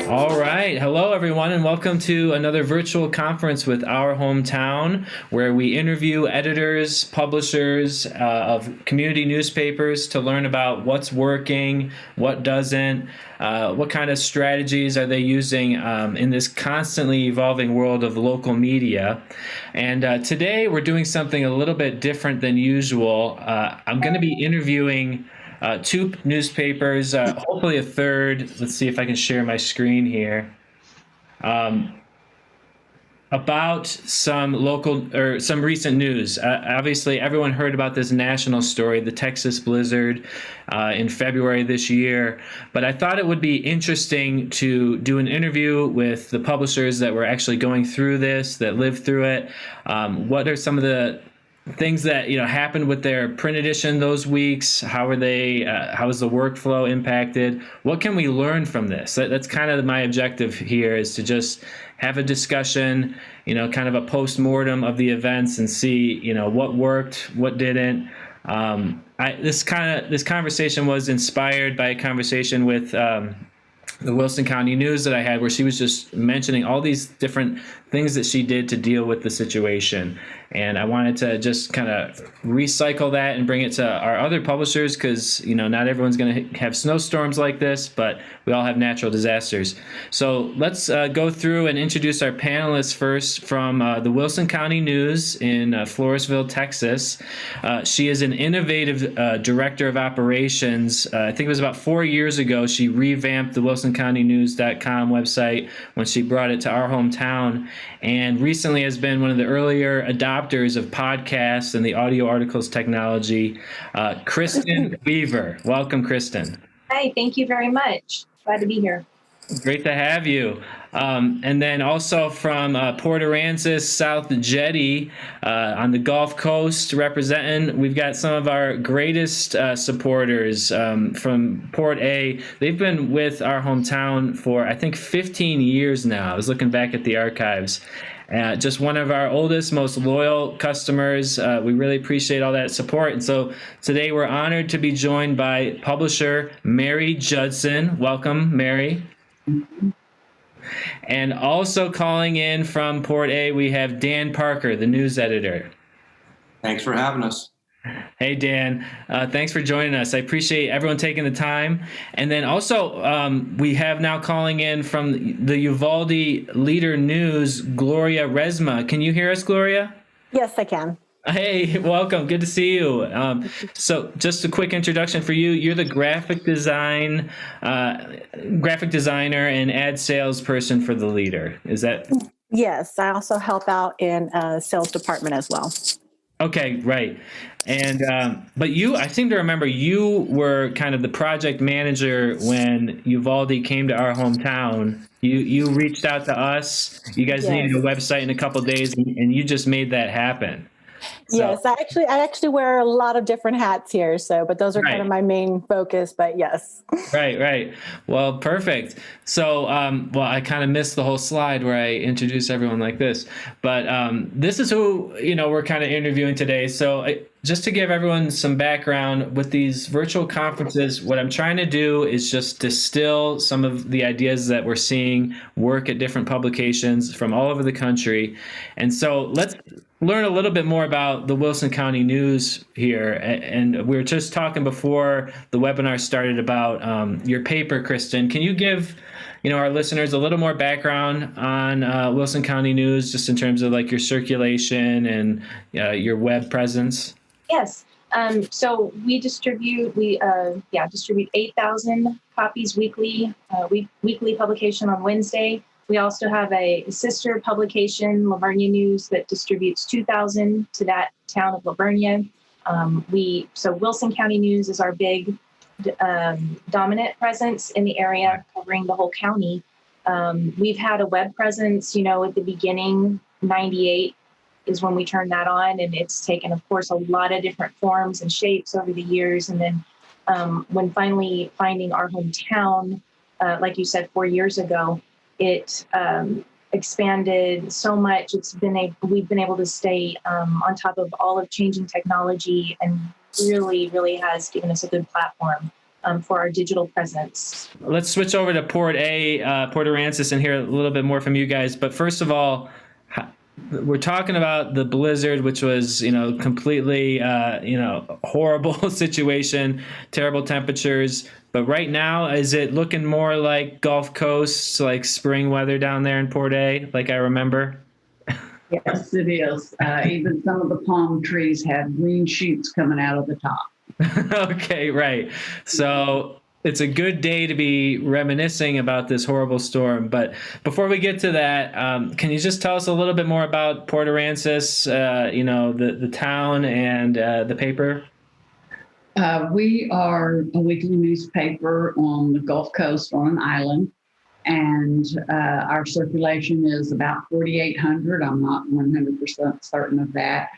All right. Hello, everyone, and welcome to another virtual conference with Our Hometown, where we interview editors, publishers of community newspapers to learn about what's working, what doesn't, what kind of strategies are they using in this constantly evolving world of local media. And today we're doing something a little bit different than usual. I'm going to be interviewing two newspapers, hopefully a third. Let's see if I can share my screen here. About some local or some recent news. Obviously, everyone heard about this national story, the Texas blizzard in February this year. But I thought it would be interesting to do an interview with the publishers that were actually going through this, that lived through it. What are some of the things that happened with their print edition those weeks? How are they? How is the workflow impacted? What can we learn from this? That's kind of my objective here, is to just have a discussion, kind of a post-mortem of the events and see, what worked, what didn't. This conversation was inspired by a conversation with the Wilson County News that I had, where she was just mentioning all these different things that she did to deal with the situation. And I wanted to just kind of recycle that and bring it to our other publishers, because, not everyone's going to have snowstorms like this, but we all have natural disasters. So let's go through and introduce our panelists first. From the Wilson County News in Floresville, Texas. She is an innovative director of operations. I think it was about 4 years ago, she revamped the WilsonCountyNews.com website when she brought it to our hometown, and recently has been one of the earlier adopters of podcasts and the audio articles technology. Kristen Weaver. Welcome, Kristen. Hi, thank you very much. Glad to be here. Great to have you. And then also from Port Aransas, South Jetty, on the Gulf Coast representing, we've got some of our greatest supporters from Port A. They've been with our hometown for, I think, 15 years now. I was looking back at the archives. Just one of our oldest, most loyal customers. We really appreciate all that support. And so today we're honored to be joined by publisher Mary Judson. Welcome, Mary. And also calling in from Port A, we have Dan Parker, the news editor. Thanks for having us. Hey, Dan. Thanks for joining us. I appreciate everyone taking the time. And then also, we have now calling in from the Uvalde Leader-News, Gloria Resma. Can you hear us, Gloria? Yes, I can. Hey, welcome. Good to see you. So just a quick introduction for you. You're the graphic designer and ad salesperson for the Leader. Is that? Yes, I also help out in sales department as well. Okay, right. And but I seem to remember you were kind of the project manager when Uvalde came to our hometown. You reached out to us. You guys needed a website in a couple of days, and you just made that happen. So, yes, I actually wear a lot of different hats here. But those are kind of my main focus. But yes. Right. Well, perfect. So, I kind of missed the whole slide where I introduce everyone like this. But this is who we're kind of interviewing today. So, just to give everyone some background with these virtual conferences, what I'm trying to do is just distill some of the ideas that we're seeing work at different publications from all over the country. And so let's learn a little bit more about the Wilson County News here. And we were just talking before the webinar started about your paper, Kristen. Can you give our listeners a little more background on Wilson County News, just in terms of like your circulation and your web presence? Yes. So we distribute 8,000 copies weekly, weekly publication on Wednesday. We also have a sister publication, Livonia News, that distributes 2,000 to that town of Livonia. So Wilson County News is our big dominant presence in the area, covering the whole county. We've had a web presence, at the beginning, 98 is when we turned that on, and it's taken, of course, a lot of different forms and shapes over the years. And then when finally finding our hometown, like you said, 4 years ago, it expanded so much. We've been able to stay on top of all of changing technology, and really, really has given us a good platform for our digital presence. Let's switch over to Port Aransas, and hear a little bit more from you guys. But first of all, we're talking about the blizzard, which was, completely, horrible situation, terrible temperatures. But right now, is it looking more like Gulf Coast, like spring weather down there in Port A, like I remember? Yes, it is. Even some of the palm trees have green shoots coming out of the top. Okay, right. So it's a good day to be reminiscing about this horrible storm. But before we get to that, can you just tell us a little bit more about Port Aransas, the town and the paper? We are a weekly newspaper on the Gulf Coast on an island, and our circulation is about 4,800. I'm not 100% certain of that.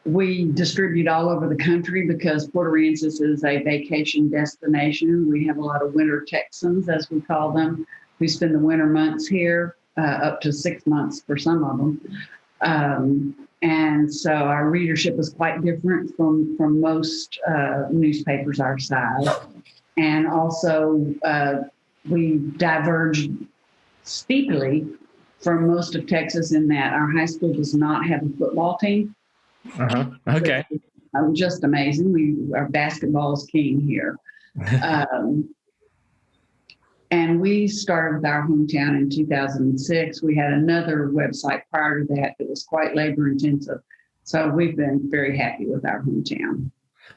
We distribute all over the country because Port Aransas is a vacation destination. We have a lot of winter Texans, as we call them, who spend the winter months here, up to 6 months for some of them. And so our readership is quite different from most newspapers our size. And also, we diverge steeply from most of Texas in that our high school does not have a football team. Okay. Just amazing. Our basketball is king here. And we started with our hometown in 2006. We had another website prior to that was quite labor intensive. So we've been very happy with our hometown.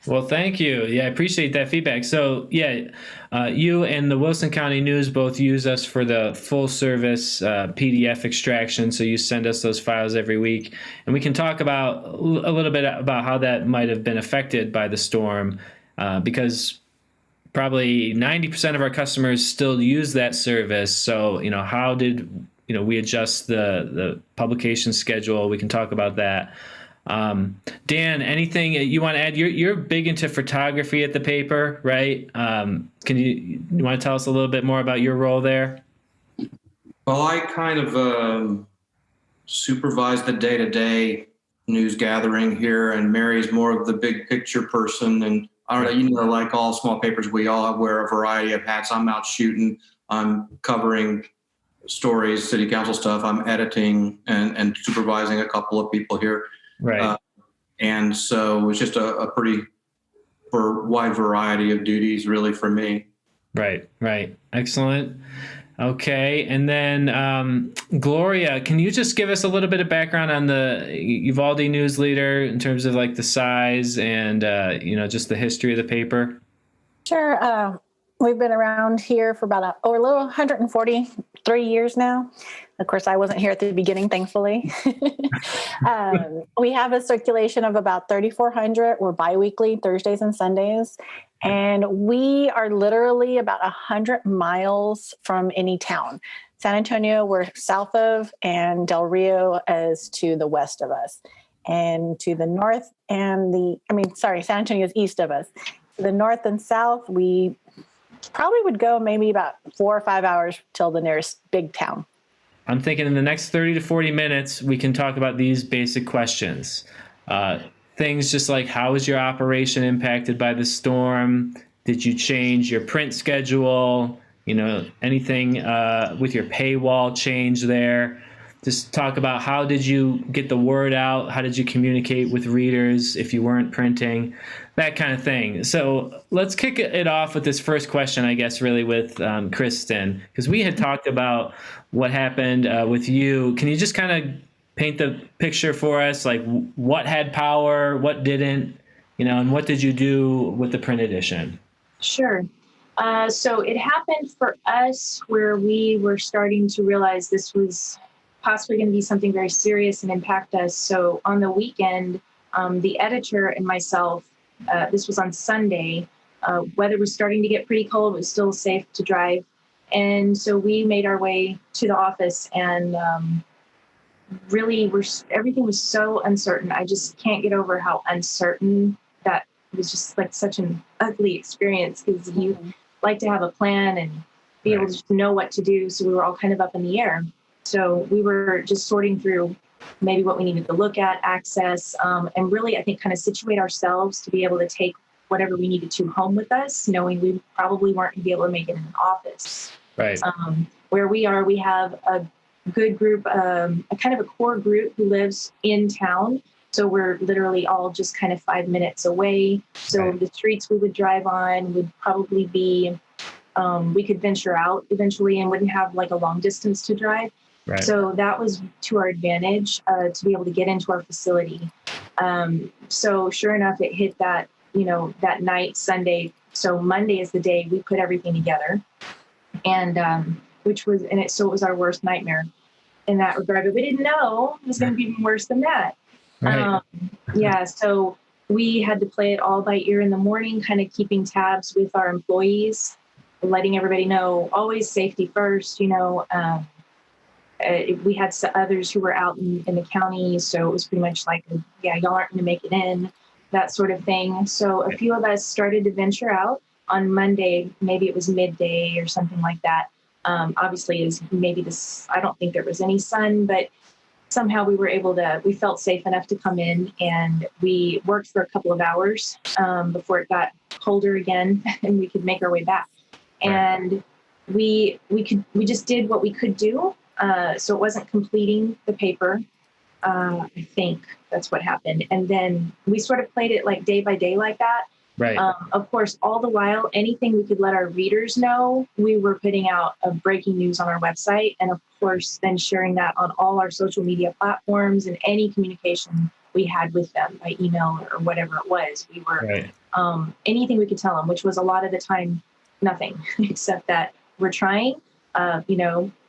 Well, thank you. Yeah, I appreciate that feedback. So, you and the Wilson County News both use us for the full service PDF extraction. So you send us those files every week, and we can talk about a little bit about how that might have been affected by the storm, because probably 90% of our customers still use that service. So, how did we adjust the publication schedule? We can talk about that. Dan, anything you want to add? You're big into photography at the paper, right? You want to tell us a little bit more about your role there? Well, I kind of supervise the day-to-day news gathering here, and Mary's more of the big picture person. And I don't know, like all small papers, we all wear a variety of hats. I'm out shooting, I'm covering stories, city council stuff, I'm editing and supervising a couple of people here. Right. And so it's just a pretty wide variety of duties, really, for me. Right. Excellent. Okay. And then Gloria, can you just give us a little bit of background on the Uvalde News Leader in terms of like the size and, just the history of the paper? Sure. We've been around here for about a little 143 years now. Of course, I wasn't here at the beginning, thankfully. We have a circulation of about 3,400. We're biweekly, Thursdays and Sundays. And we are literally about 100 miles from any town. San Antonio, we're south of, and Del Rio is to the west of us. And to the north San Antonio is east of us. To the north and south, we probably would go maybe about 4 or 5 hours till the nearest big town. I'm thinking in the next 30 to 40 minutes, we can talk about these basic questions. Things just like, how was your operation impacted by the storm? Did you change your print schedule? Anything with your paywall change there? Just talk about how did you get the word out? How did you communicate with readers if you weren't printing? That kind of thing. So let's kick it off with this first question, I guess, really with Kristen, because we had talked about what happened with you. Can you just kind of paint the picture for us? Like what had power, what didn't, and what did you do with the print edition? Sure. So it happened for us where we were starting to realize this was possibly going to be something very serious and impact us. So on the weekend, the editor and myself, this was on Sunday, weather was starting to get pretty cold. It was still safe to drive. And so we made our way to the office, and really everything was so uncertain. I just can't get over how uncertain that was. Just like such an ugly experience, because you like to have a plan and be able to know what to do. So we were all kind of up in the air. So we were just sorting through maybe what we needed to look at, access, and really, I think, kind of situate ourselves to be able to take whatever we needed to home with us, knowing we probably weren't going to be able to make it in an office. Right. Where we are, we have a good group, a kind of a core group who lives in town. So we're literally all just kind of 5 minutes away. So Right. the streets we would drive on would probably be, we could venture out eventually and wouldn't have like a long distance to drive. Right. So that was to our advantage to be able to get into our facility. So sure enough, it hit that, that night, Sunday. So Monday is the day we put everything together. And so it was our worst nightmare in that regard. But we didn't know it was going to be even worse than that. Right. Yeah. So we had to play it all by ear in the morning, kind of keeping tabs with our employees, letting everybody know always safety first. We had others who were out in the county, so it was pretty much like, y'all aren't going to make it in, that sort of thing. So a few of us started to venture out on Monday. Maybe it was midday or something like that. Obviously, I don't think there was any sun, but somehow we felt safe enough to come in, and we worked for a couple of hours before it got colder again and we could make our way back. Right. And we just did what we could do. So it wasn't completing the paper. I think that's what happened. And then we sort of played it like day by day like that. Right. Of course, all the while, anything we could let our readers know, we were putting out breaking news on our website. And of course, then sharing that on all our social media platforms and any communication we had with them by email or whatever it was. We were Right. Anything we could tell them, which was a lot of the time, nothing, except that we're trying,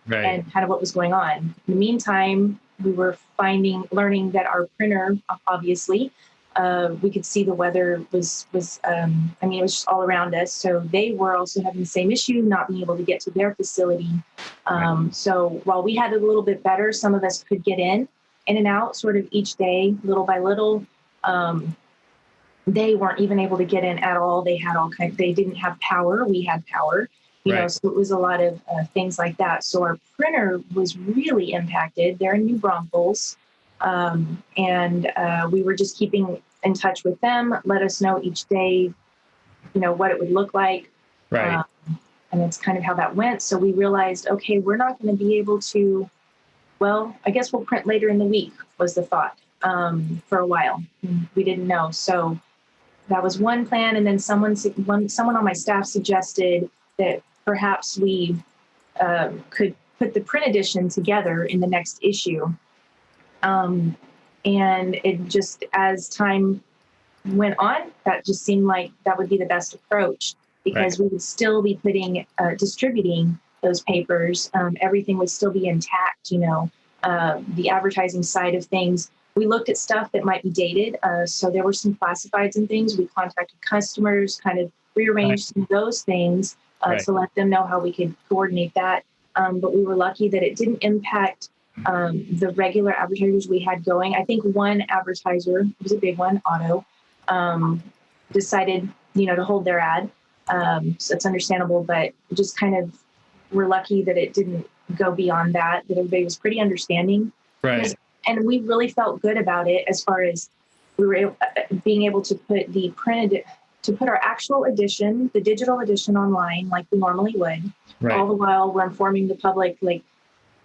Right. and kind of what was going on. In the meantime, we were learning that our printer, obviously, we could see the weather it was just all around us. So they were also having the same issue, not being able to get to their facility. So while we had it a little bit better, some of us could get in and out sort of each day, little by little. They weren't even able to get in at all. They didn't have power. We had power. So it was a lot of things like that. So our printer was really impacted. They're in New Braunfels. And we were just keeping in touch with them, let us know each day, what it would look like. Right. And it's kind of how that went. So we realized, okay, we're not going to be able to, I guess we'll print later in the week was the thought for a while. We didn't know. So that was one plan. And then someone on my staff suggested that perhaps we could put the print edition together in the next issue. And it just, as time went on, that just seemed like that would be the best approach, because we would still be distributing those papers. Everything would still be intact, the advertising side of things. We looked at stuff that might be dated. So there were some classifieds and things. We contacted customers, kind of rearranged some of those things to let them know how we could coordinate that. But we were lucky that it didn't impact the regular advertisers we had going. I think one advertiser, it was a big one, Auto, decided, to hold their ad. So it's understandable, but just kind of we're lucky that it didn't go beyond that everybody was pretty understanding. Right. And we really felt good about it as far as we were being able to put our actual edition, the digital edition, online like we normally would. Right. All the while we're informing the public, like,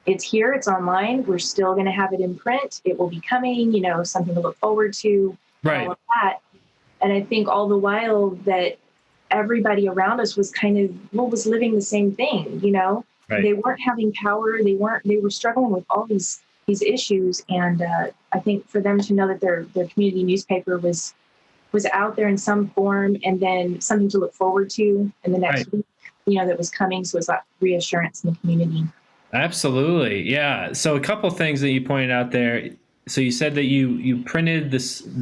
it's here, it's online. We're still going to have it in print. It will be coming, something to look forward to, Right. all of that. And I think all the while that everybody around us was was living the same thing, Right. They weren't having power. They were struggling with all these issues. And I think for them to know that their community newspaper was out there in some form, and then something to look forward to in the next week, that was coming. So it's that reassurance in the community. Absolutely. Yeah. So a couple things that you pointed out there. So you said that you printed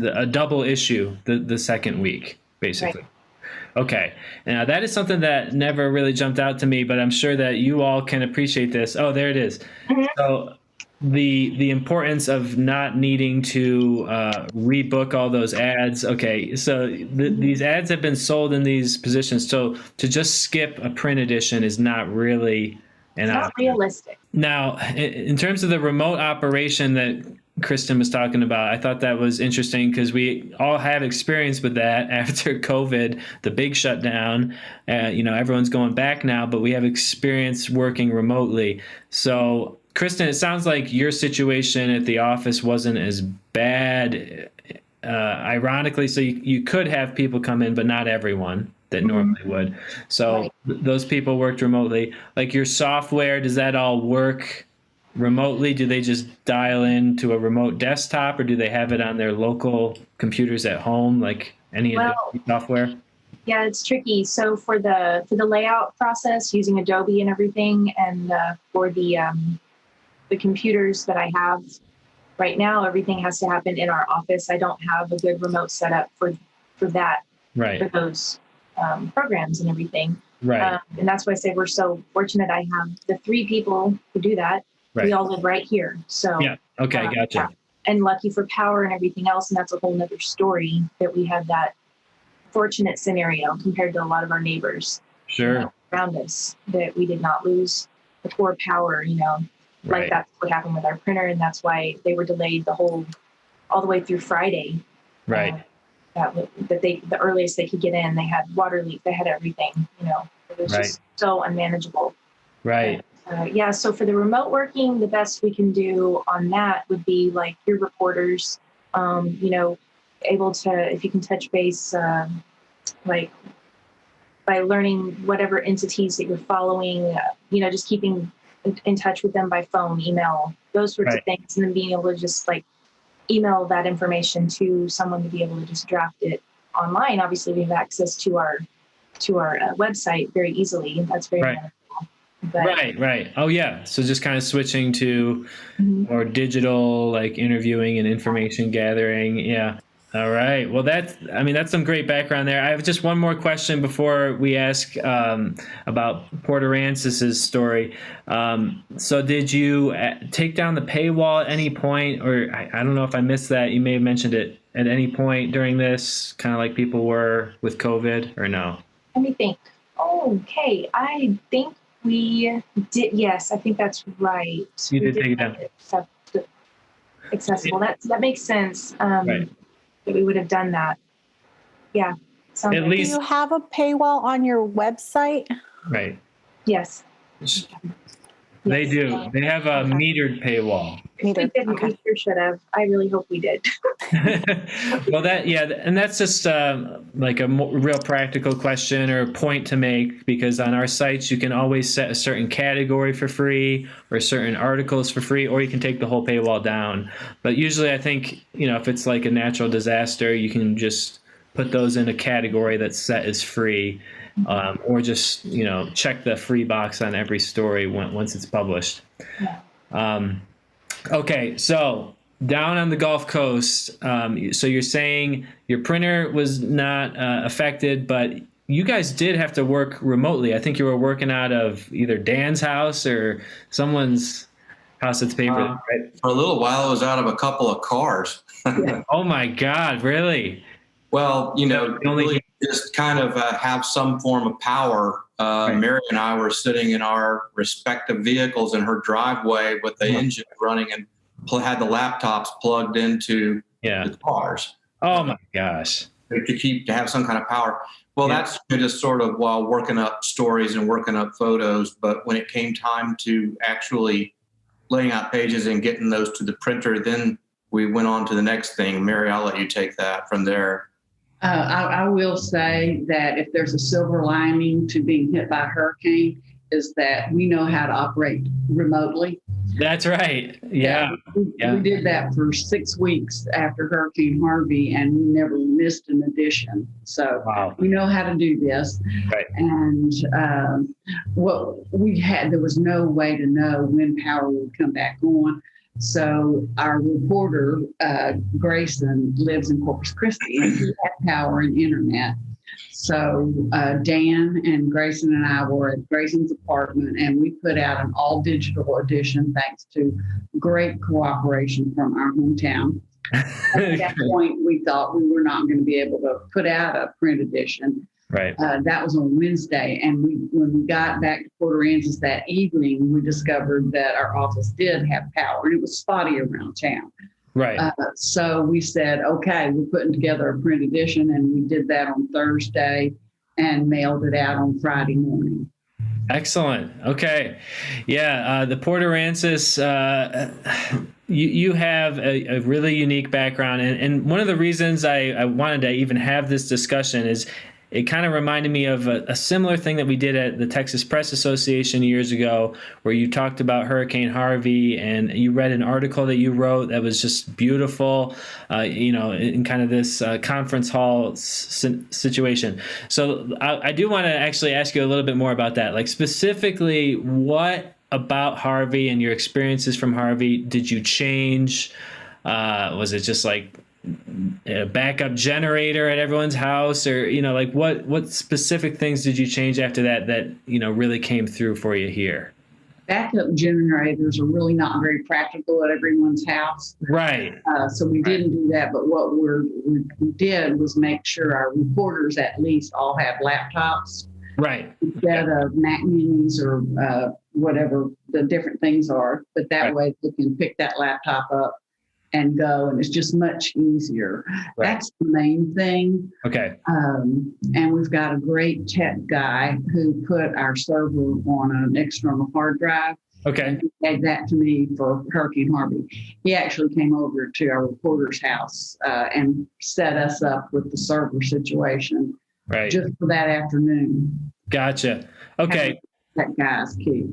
a double issue the second week, basically. Right. Okay. Now that is something that never really jumped out to me, but I'm sure that you all can appreciate this. Oh, there it is. Mm-hmm. So the importance of not needing to rebook all those ads. Okay. So these ads have been sold in these positions. So to just skip a print edition is not really It's not realistic. Now, in terms of the remote operation that Kristen was talking about. I thought that was interesting because we all have experience with that after COVID, the big shutdown. Everyone's going back now, but we have experience working remotely. So, Kristen, it sounds like your situation at the office wasn't as bad. Ironically, so you could have people come in, but not everyone that normally would. So those people worked remotely. Like your software, does that all work remotely? Do they just dial in to a remote desktop, or do they have it on their local computers at home, like any of the software? Yeah, it's tricky. So for the layout process using Adobe and everything, and for the computers that I have right now, everything has to happen in our office. I don't have a good remote setup for that, for those programs and everything. Right. And that's why I say we're so fortunate. I have the 3 people who do that. Right. We all live right here. So yeah. Okay. Gotcha. Yeah. And lucky for power and everything else. And that's a whole nother story that we have that fortunate scenario compared to a lot of our neighbors around us, that we did not lose the poor power, like that's what happened with our printer. And that's why they were delayed all the way through Friday. Right. The earliest they could get in, they had water leak, they had everything, it was just so unmanageable. Right. So for the remote working, the best we can do on that would be like your reporters, able to, if you can touch base, like by learning whatever entities that you're following, just keeping in touch with them by phone, email, those sorts of things, and then being able to just like email that information to someone to be able to just draft it online. Obviously, we have access to our website very easily. That's very manageable. Right. Oh yeah. So just kind of switching to more digital, like interviewing and information gathering. Yeah. All right. Well, that's some great background there. I have just one more question before we ask about Port Aransas' story. So did you take down the paywall at any point, or I don't know if I missed that. You may have mentioned it at any point during this, kind of like people were with COVID, or no? Let me think. Okay. I think we did. Yes, I think that's right. You did take it down. Accessible. That makes sense. That we would have done that. Yeah. At least. Do you have a paywall on your website? Right. Yes. They do. They have a metered paywall. We didn't. Okay. We sure should have. I really hope we did. Well, and that's just like a real practical question or point to make, because on our sites you can always set a certain category for free or certain articles for free, or you can take the whole paywall down. But usually, I think if it's like a natural disaster, you can just put those in a category that's set as free. Or just check the free box on every story once it's published. Okay, so down on the Gulf Coast, so you're saying your printer was not affected, but you guys did have to work remotely. I think you were working out of either Dan's house or someone's house that's paid for it, right? For a little while, I was out of a couple of cars. Oh my God, really? Well, really just kind of have some form of power. Mary and I were sitting in our respective vehicles in her driveway with the engine running, and had the laptops plugged into the cars. Oh my gosh. To have some kind of power. Well, that's just sort of while working up stories and working up photos. But when it came time to actually laying out pages and getting those to the printer, then we went on to the next thing. Mary, I'll let you take that from there. I will say that if there's a silver lining to being hit by a hurricane, is that we know how to operate remotely. That's right. Yeah. We did that for 6 weeks after Hurricane Harvey, and we never missed an edition. So we know how to do this. Right. And what we had, there was no way to know when power would come back on. So our reporter, Grayson, lives in Corpus Christi, and he had power and internet. So Dan and Grayson and I were at Grayson's apartment, and we put out an all digital edition thanks to great cooperation from our hometown. At that point, we thought we were not going to be able to put out a print edition. Right. That was on Wednesday. And when we got back to Port Aransas that evening, we discovered that our office did have power, and it was spotty around town. Right. So we said, okay, we're putting together a print edition, and we did that on Thursday and mailed it out on Friday morning. Excellent. Okay. Yeah. The Port Aransas, you have a really unique background. And one of the reasons I wanted to even have this discussion is it kind of reminded me of a similar thing that we did at the Texas Press Association years ago, where you talked about Hurricane Harvey, and you read an article that you wrote that was just beautiful, in kind of this conference hall situation. So I do want to actually ask you a little bit more about that. Like, specifically, what about Harvey and your experiences from Harvey did you change? Was it just like a backup generator at everyone's house, or like what specific things did you change after that really came through for you here? Backup generators are really not very practical at everyone's house. Right. So we didn't do that, but what we did was make sure our reporters at least all have laptops. Right. Instead of Mac Minis or whatever the different things are, but that way they can pick that laptop up and go, and it's just much easier. Right. That's the main thing. Okay. And we've got a great tech guy who put our server on an external hard drive. Okay. And he gave that to me for Hurricane Harvey. He actually came over to our reporter's house and set us up with the server situation. Right. Just for that afternoon. Gotcha. Okay. That guy's key.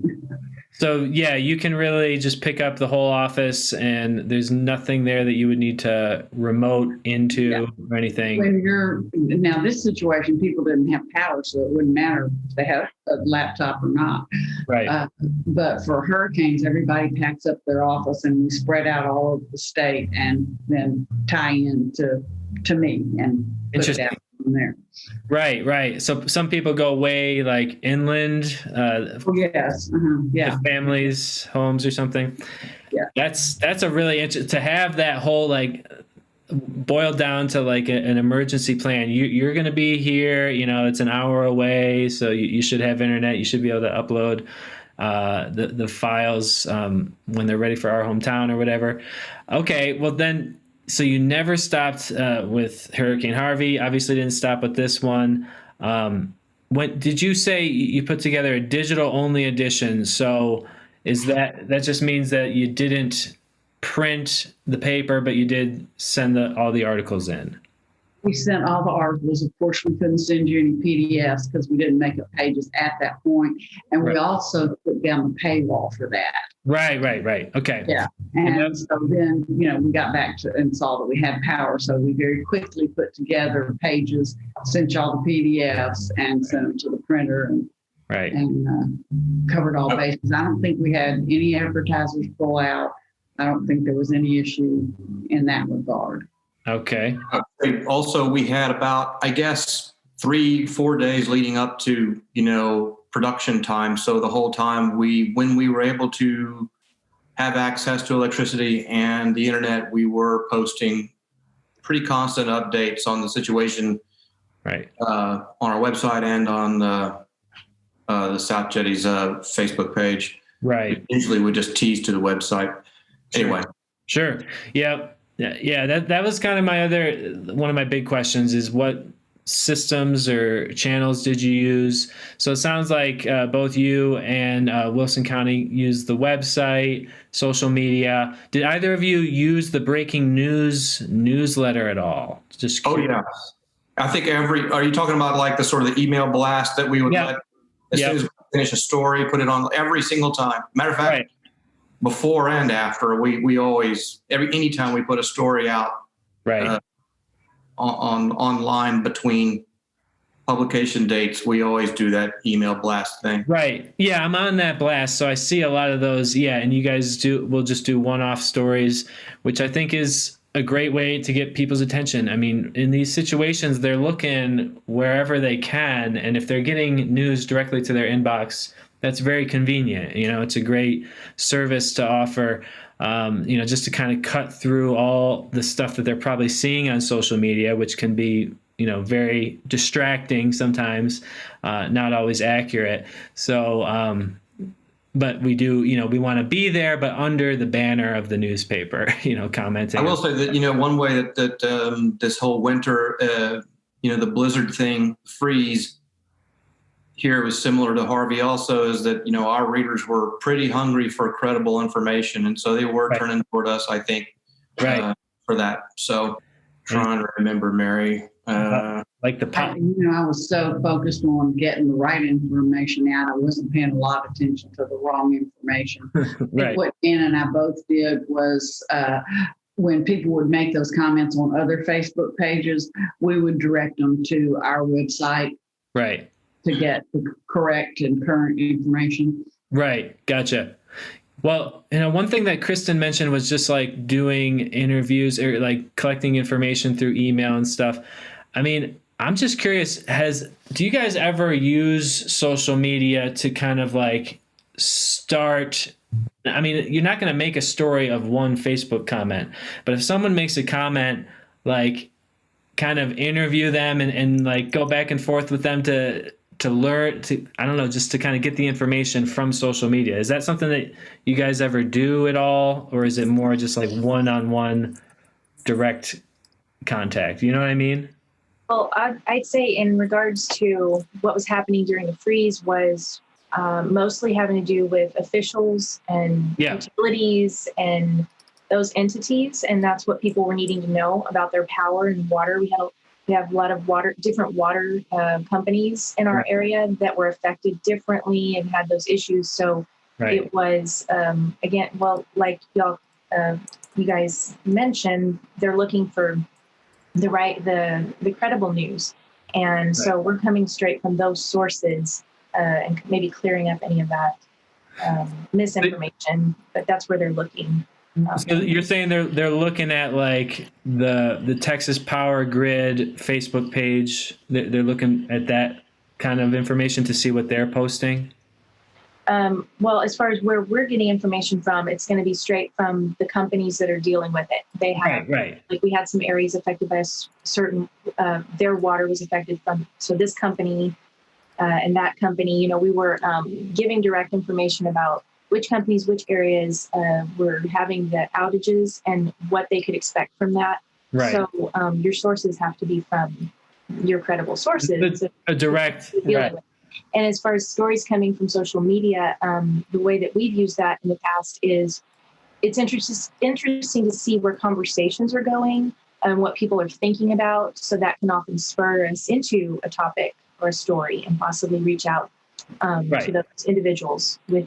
So yeah, you can really just pick up the whole office, and there's nothing there that you would need to remote into or anything. When now this situation, people didn't have power, so it wouldn't matter if they had a laptop or not. Right. But for hurricanes, everybody packs up their office, and we spread out all over the state, and then tie in to me and put it out from there. Right. So some people go way like inland. Yes. Yeah. Families' homes or something. Yeah. That's a really interesting to have that whole like boiled down to like an emergency plan. You're going to be here. It's an hour away, so you should have internet. You should be able to upload the files when they're ready for our hometown or whatever. Okay. Well then. So you never stopped with Hurricane Harvey. Obviously, didn't stop with this one. When did you say you put together a digital-only edition? So is that just means that you didn't print the paper, but you did send all the articles in? We sent all the articles. Of course, we couldn't send you any PDFs because we didn't make up pages at that point. And we also put down the paywall for that. Right. Okay. Yeah. And so then, we got back to and saw that we had power. So we very quickly put together pages, sent y'all the PDFs, and sent them to the printer and covered all bases. I don't think we had any advertisers pull out. I don't think there was any issue in that regard. Okay. Also, we had about, I guess, 3-4 days leading up to, production time. So the whole time when we were able to have access to electricity and the internet, we were posting pretty constant updates on the situation, right, on our website and on the South Jetty's Facebook page. Right. Usually we just tease to the website. Anyway. Sure. Yeah. That was kind of one of my big questions is what systems or channels did you use? So it sounds like both you and Wilson County used the website, social media. Did either of you use the breaking news newsletter at all? Just curious. Oh, yeah. I think are you talking about like the sort of the email blast that we would let as soon as we finish a story, put it on every single time? Matter of fact, before and after, we always, anytime we put a story out, online between publication dates, we always do that email blast thing. Right. Yeah, I'm on that blast, so I see a lot of those. Yeah, and you guys will just do one-off stories, which I think is a great way to get people's attention. I mean, in these situations, they're looking wherever they can, and if they're getting news directly to their inbox, that's very convenient. It's a great service to offer. Just to kind of cut through all the stuff that they're probably seeing on social media, which can be, very distracting sometimes, not always accurate. So but we do, we want to be there, but under the banner of the newspaper, commenting. I will say that, one way that this whole winter, the blizzard thing, freeze here was similar to Harvey also, is that, our readers were pretty hungry for credible information. And so they were turning toward us, I think, for that. So trying to remember, Mary. Like the pop. I was so focused on getting the right information out. I wasn't paying a lot of attention to the wrong information. Right. What Dan and I both did was when people would make those comments on other Facebook pages, we would direct them to our website. Right. To get the correct and current information. Right. Gotcha. Well, one thing that Kristen mentioned was just like doing interviews or like collecting information through email and stuff. I mean, I'm just curious, do you guys ever use social media to kind of like start? I mean, you're not going to make a story of one Facebook comment, but if someone makes a comment, like kind of interview them and like go back and forth with them to learn, I don't know, just to kind of get the information from social media. Is that something that you guys ever do at all? Or is it more just like one-on-one direct contact? You know what I mean? Well, I'd say in regards to what was happening during the freeze was mostly having to do with officials and utilities and those entities. And that's what people were needing to know about their power and water. We have a lot of different water companies in our area that were affected differently and had those issues. So it was, again, well, like you guys mentioned, they're looking for the credible news. And so we're coming straight from those sources and maybe clearing up any of that misinformation, but that's where they're looking. So you're saying they're looking at like the Texas Power Grid Facebook page. They're looking at that kind of information to see what they're posting? Well, as far as where we're getting information from, it's going to be straight from the companies that are dealing with it. They have, like we had some areas affected by a certain, their water was affected from, so this company and that company, we were giving direct information about which companies, which areas were having the outages and what they could expect from that. Right. So your sources have to be from your credible sources. A direct. Right. And as far as stories coming from social media, the way that we've used that in the past is it's interesting to see where conversations are going and what people are thinking about. So that can often spur us into a topic or a story and possibly reach out to those individuals with,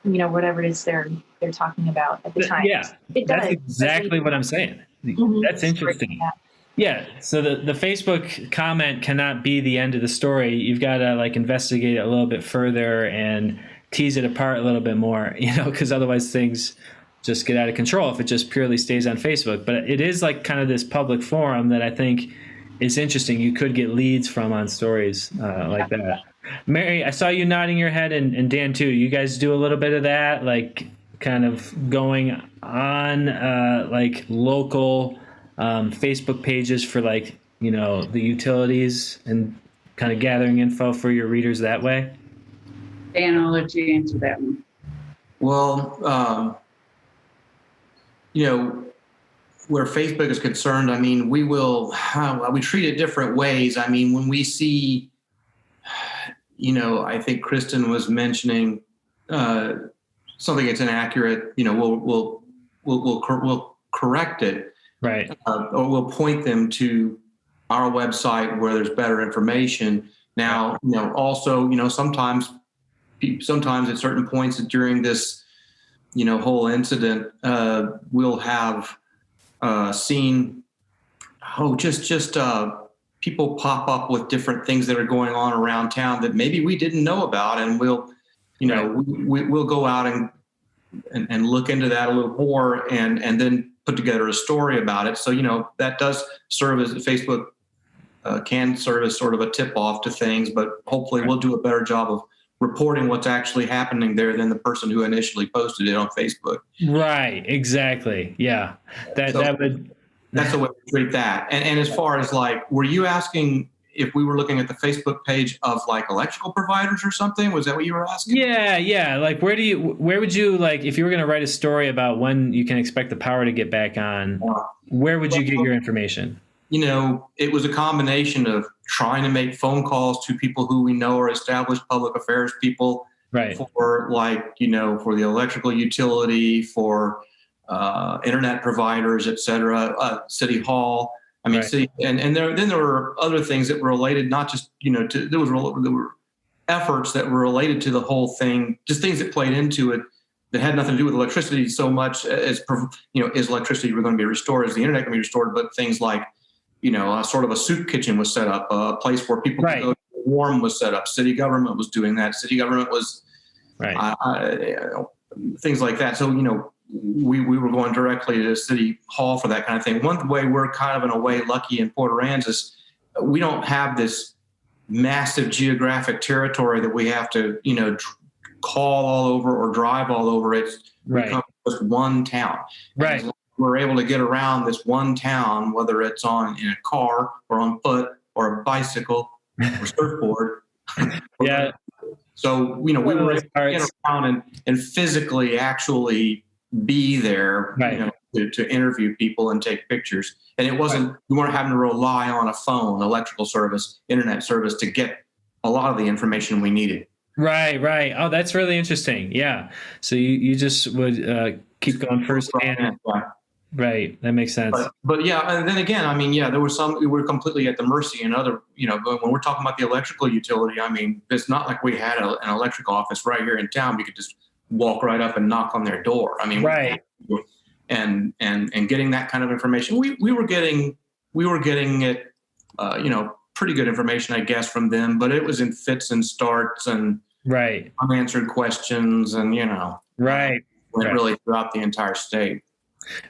whatever it is they're talking about at the time. Yeah, that's exactly what I'm saying. Mm-hmm. That's interesting. Yeah. So the Facebook comment cannot be the end of the story. You've got to like investigate it a little bit further and tease it apart a little bit more, because otherwise things just get out of control if it just purely stays on Facebook. But it is like kind of this public forum that I think is interesting. You could get leads from on stories like that. Mary, I saw you nodding your head, and Dan too. You guys do a little bit of that, like kind of going on like local Facebook pages for like, the utilities and kind of gathering info for your readers that way? Dan, I'll let you answer that one. Well, where Facebook is concerned, I mean, we treat it different ways. I mean, when we see, I think Kristen was mentioning something that's inaccurate, we'll correct it. Right. Or we'll point them to our website where there's better information. Now, also, sometimes at certain points during this, whole incident, we'll have seen, just people pop up with different things that are going on around town that maybe we didn't know about, and we'll go out and look into that a little more, and then put together a story about it. So, that does serve as Facebook can serve as sort of a tip off to things, but hopefully we'll do a better job of reporting what's actually happening there than the person who initially posted it on Facebook. Right. Exactly. Yeah. That's the way we treat that. And as far as like, were you asking if we were looking at the Facebook page of like electrical providers or something. Was that what you were asking? Yeah. Like, where would you, like, if you were going to write a story about when you can expect the power to get back on, where would you get your information? You know, it was a combination of trying to make phone calls to people who we know are established public affairs people, right, for like, you know, for the electrical utility, for internet providers, et cetera, City Hall. I mean, right. then there were other things that were related, not just, you know, there were efforts that were related to the whole thing, just things that played into it that had nothing to do with electricity so much as, you know, is electricity going to be restored? Is the internet going to be restored? But things like, you know, sort of a soup kitchen was set up, a place where people could go to warm was set up. City government was doing that. City government was things like that. So, you know, we were going directly to City Hall for that kind of thing. One way we're kind of in a way lucky in Port Aransas, we don't have this massive geographic territory that we have to, you know, call all over or drive all over. It's just one town. Right. We're able to get around this one town, whether it's in a car or on foot or a bicycle or surfboard. Yeah. So, you know, we were able to get around and physically actually be there, you know, to interview people and take pictures. And it wasn't, we weren't having to rely on a phone, electrical service, internet service to get a lot of the information we needed. Right. Oh, that's really interesting. Yeah. So you just would keep going first. Right. That makes sense. But yeah, and then again, I mean, yeah, there were some, we were completely at the mercy and other, you know, but when we're talking about the electrical utility, I mean, it's not like we had an electric office right here in town. We could just walk right up and knock on their door. I mean, and getting that kind of information, we were getting it, you know, pretty good information, I guess, from them, but it was in fits and starts and unanswered questions and, you know, really throughout the entire state.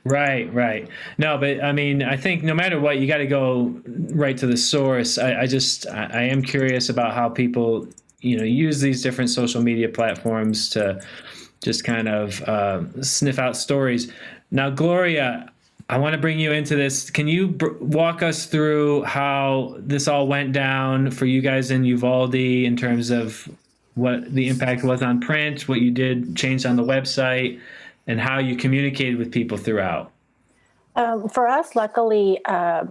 Right. No, but I mean, I think no matter what, you got to go right to the source. I am curious about how people, you know, use these different social media platforms to just kind of sniff out stories. Now, Gloria, I want to bring you into this. Can you walk us through how this all went down for you guys in Uvalde in terms of what the impact was on print, what you did change on the website, and how you communicated with people throughout? For us, luckily,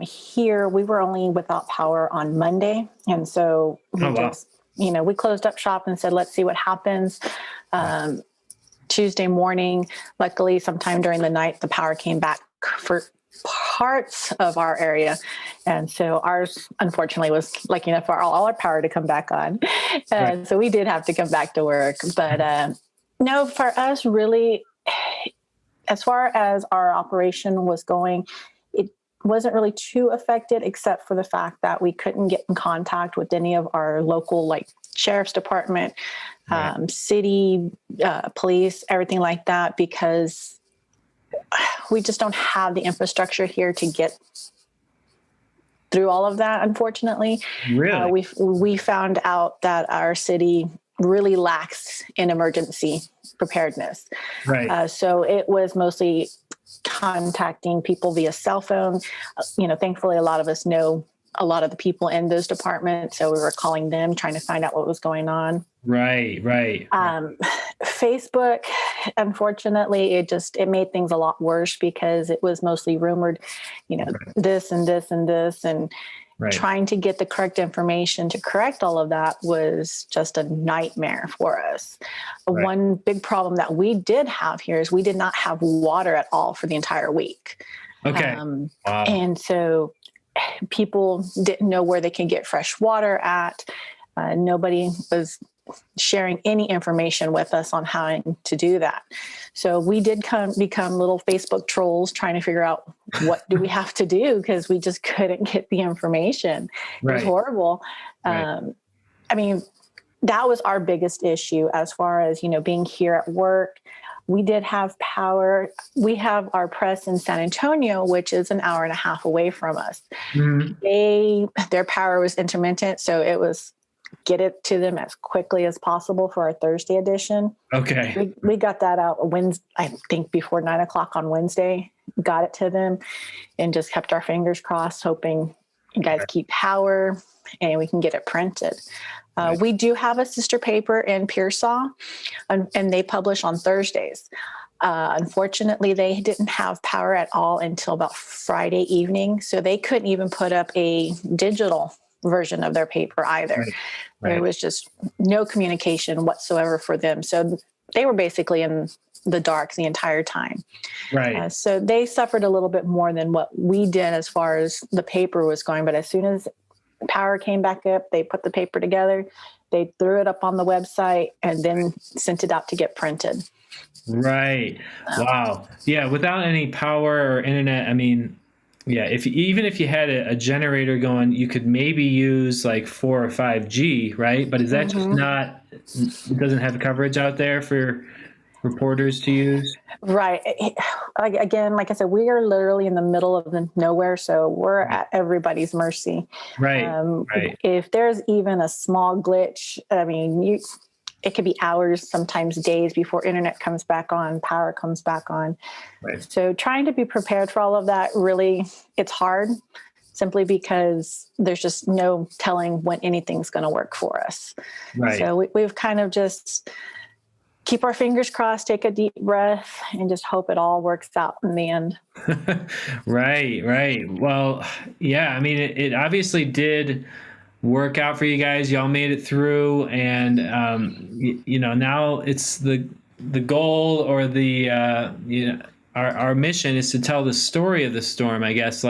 here we were only without power on Monday. And so we closed up shop and said, let's see what happens. Tuesday morning, luckily, sometime during the night, the power came back for parts of our area. And so ours, unfortunately, was lucky enough for all our power to come back on. So we did have to come back to work. But no, for us, really, as far as our operation was going, it wasn't really too affected, except for the fact that we couldn't get in contact with any of our local, like sheriff's department, city, police, everything like that, because we just don't have the infrastructure here to get through all of that. Unfortunately, we found out that our city really lacks in emergency preparedness. So it was mostly contacting people via cell phone. Thankfully, a lot of us know a lot of the people in those departments. So we were calling them, trying to find out what was going on. Facebook, unfortunately, it made things a lot worse because it was mostly rumored, this and this and this, and trying to get the correct information to correct all of that was just a nightmare for us. One big problem that we did have here is we did not have water at all for the entire week. And so people didn't know where they can get fresh water at. Nobody was sharing any information with us on how to do that. So we did become little Facebook trolls trying to figure out what do we have to do, because we just couldn't get the information. It was horrible. I mean, that was our biggest issue as far as, being here at work. We did have power. We have our press in San Antonio, which is an hour and a half away from us. Their power was intermittent, so it was get it to them as quickly as possible for our Thursday edition. We got that out Wednesday, I think before 9:00 on Wednesday, got it to them and just kept our fingers crossed, hoping, you guys keep power, and we can get it printed. We do have a sister paper in Pearsall, and they publish on Thursdays. Unfortunately, they didn't have power at all until about Friday evening, so they couldn't even put up a digital version of their paper either. Right. There was just no communication whatsoever for them. So they were basically in the dark the entire time. Right. So they suffered a little bit more than what we did as far as the paper was going. But as soon as power came back up, they put the paper together, they threw it up on the website, and then sent it out to get printed. Right. Wow. Yeah. Without any power or internet, I mean, yeah, even if you had a generator going, you could maybe use like 4 or 5G, right? But is that just not, it doesn't have coverage out there for reporters to use? Right. Again, like I said, we are literally in the middle of the nowhere, so we're at everybody's mercy. Right. Right. If there's even a small glitch, I mean, it could be hours, sometimes days before internet comes back on, power comes back on. Right. So trying to be prepared for all of that, really, it's hard simply because there's just no telling when anything's going to work for us. Right. So we've kind of just keep our fingers crossed, take a deep breath, and just hope it all works out in the end. Right. Right. Well, yeah, I mean, it obviously did work out for you guys. Y'all made it through, and now it's the goal, or the our mission is to tell the story of the storm, I guess,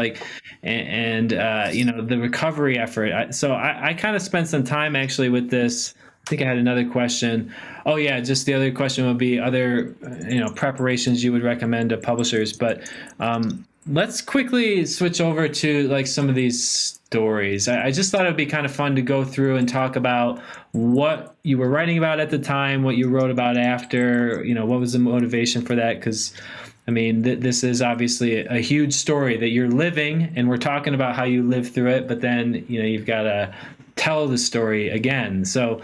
and the recovery effort. So I kind of spent some time actually with this. I think I had another question. Oh yeah, just the other question would be other preparations you would recommend to publishers. But let's quickly switch over to like some of these stories. I just thought it would be kind of fun to go through and talk about what you were writing about at the time, what you wrote about after, what was the motivation for that? Because, I mean, this is obviously a huge story that you're living, and we're talking about how you lived through it, but then, you've got to tell the story again. So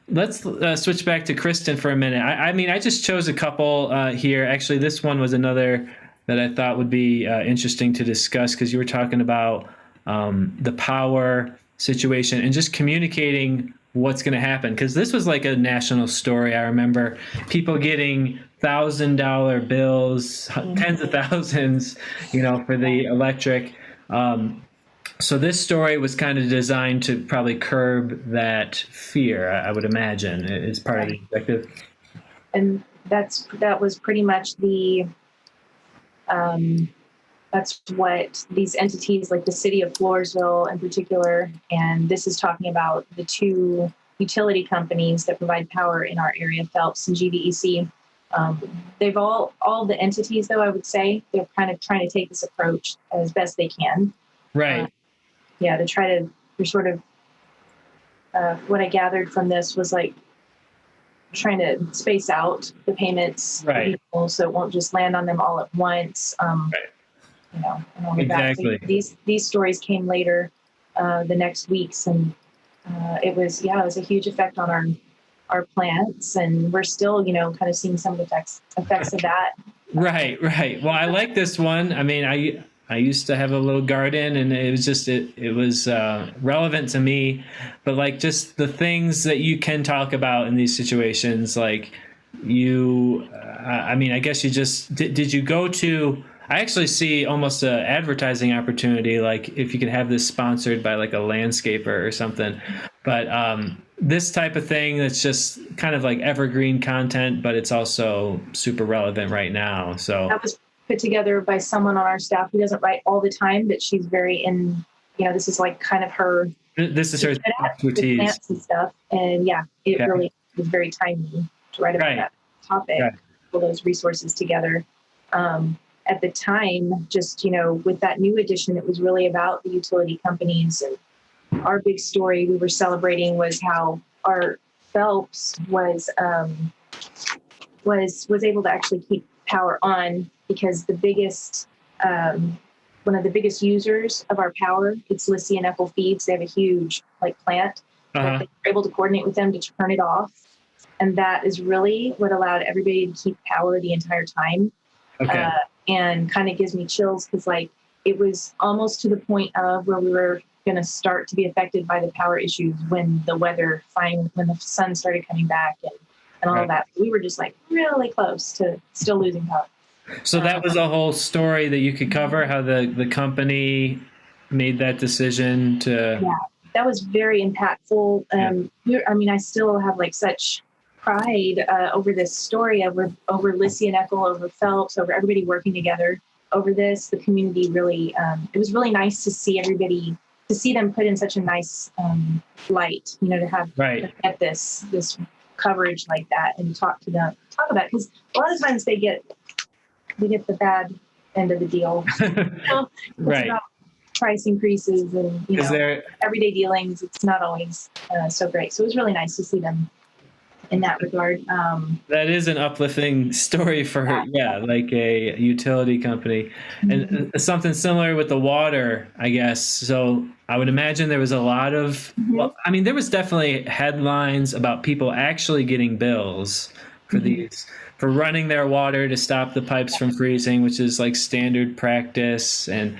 let's switch back to Kristen for a minute. I just chose a couple here. Actually, this one was another that I thought would be interesting to discuss, because you were talking about the power situation and just communicating what's going to happen. Because this was like a national story. I remember people getting $1,000 bills, tens of thousands, for the electric. So this story was kind of designed to probably curb that fear, I would imagine, is part of the objective. And that was pretty much that's what these entities, like the city of Floresville in particular, and this is talking about the two utility companies that provide power in our area, Phelps and GVEC. They've all the entities, though, I would say, they're kind of trying to take this approach as best they can. Right. They're sort of, what I gathered from this was like trying to space out the payments, right, people, so it won't just land on them all at once. Right. And all of Exactly. that. These stories came later, the next weeks, and it was a huge effect on our plants, and we're still kind of seeing some of the effects of that. Right. Well, I like this one. I mean, I used to have a little garden, and it was just it was relevant to me. But like just the things that you can talk about in these situations, like I guess you just did you go to? I actually see almost an advertising opportunity, like if you could have this sponsored by like a landscaper or something. But this type of thing that's just kind of like evergreen content, but it's also super relevant right now. So that was put together by someone on our staff who doesn't write all the time, but she's very this is like kind of her. This is her expertise. Plants and stuff, and really was very timely to write about that topic. Right. Pull those resources together. At the time, just, with that new edition, it was really about the utility companies. And our big story we were celebrating was how our Phelps was able to actually keep power on, because the biggest, one of the biggest users of our power, it's Lissy and Ethel Feeds. They have a huge plant. But they were able to coordinate with them to turn it off. And that is really what allowed everybody to keep power the entire time. Okay. And kind of gives me chills, because it was almost to the point of where we were going to start to be affected by the power issues when the sun started coming back and all of that. We were just like really close to still losing power. So that was a whole story that you could cover, how the company made that decision to. Yeah, that was very impactful. I still have like such pride over this story, over Lissy and Eckel, over Phelps, over everybody working together over this. The community really, it was really nice to see everybody, to see them put in such a nice light, to have to get this coverage like that and talk about it, because a lot of times we get the bad end of the deal. Right. About price increases and everyday dealings. It's not always so great. So it was really nice to see them in that regard. That is an uplifting story for her. Yeah, like a utility company. And something similar with the water, I guess. So I would imagine there was a lot of, there was definitely headlines about people actually getting bills for for running their water to stop the pipes from freezing, which is like standard practice. And,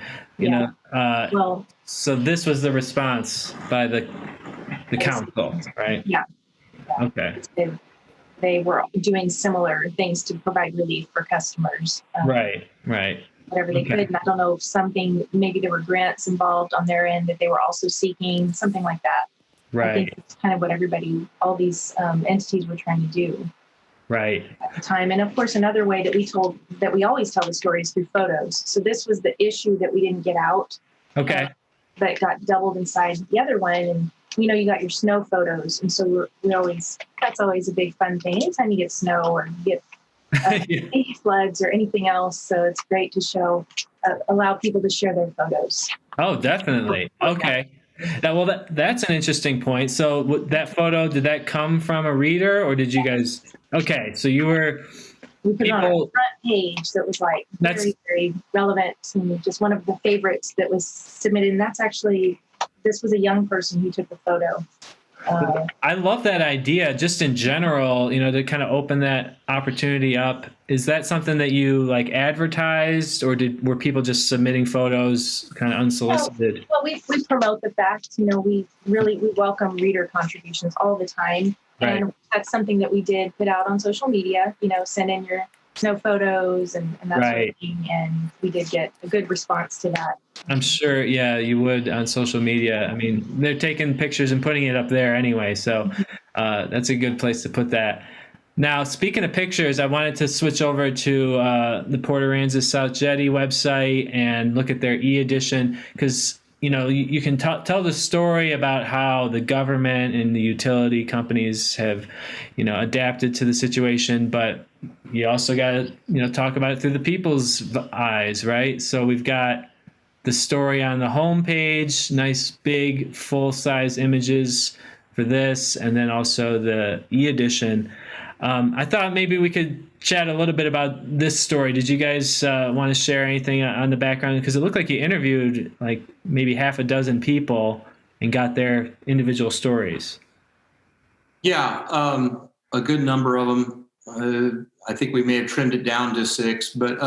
so this was the response by the council, right? Yeah. Okay. They were doing similar things to provide relief for customers. Right. Whatever they could. And I don't know if maybe there were grants involved on their end that they were also seeking, something like that. Right. I think it's kind of what all these entities were trying to do. Right. At the time. And of course, another way that we always tell the story is through photos. So this was the issue that we didn't get out. Okay. But got doubled inside the other one. And you got your snow photos. And so that's always a big fun thing. Anytime you get snow or you get any floods or anything else. So it's great to allow people to share their photos. Oh, definitely. Okay. Now, that's an interesting point. So that photo, did that come from a reader or did you guys? Okay. So we put it on our front page that was like very, very relevant and just one of the favorites that was submitted. And this was a young person who took the photo. I love that idea just in general, to kind of open that opportunity up. Is that something that you like advertised or were people just submitting photos kind of unsolicited? Well, we promote the fact, we welcome reader contributions all the time. Right. And that's something that we did put out on social media, send in your snow photos and that sort of thing. And we did get a good response to that. I'm sure, you would on social media. They're taking pictures and putting it up there anyway. So that's a good place to put that. Now, speaking of pictures, I wanted to switch over to the Port Aransas South Jetty website and look at their e-edition because, you can tell the story about how the government and the utility companies have, adapted to the situation, but you also got to, talk about it through the people's eyes, right? So we've got the story on the homepage, nice big full-size images for this, and then also the e-edition. I thought maybe we could chat a little bit about this story. Did you guys want to share anything on the background? Because it looked like you interviewed like maybe half a dozen people and got their individual stories. Yeah, a good number of them. I think we may have trimmed it down to 6, but,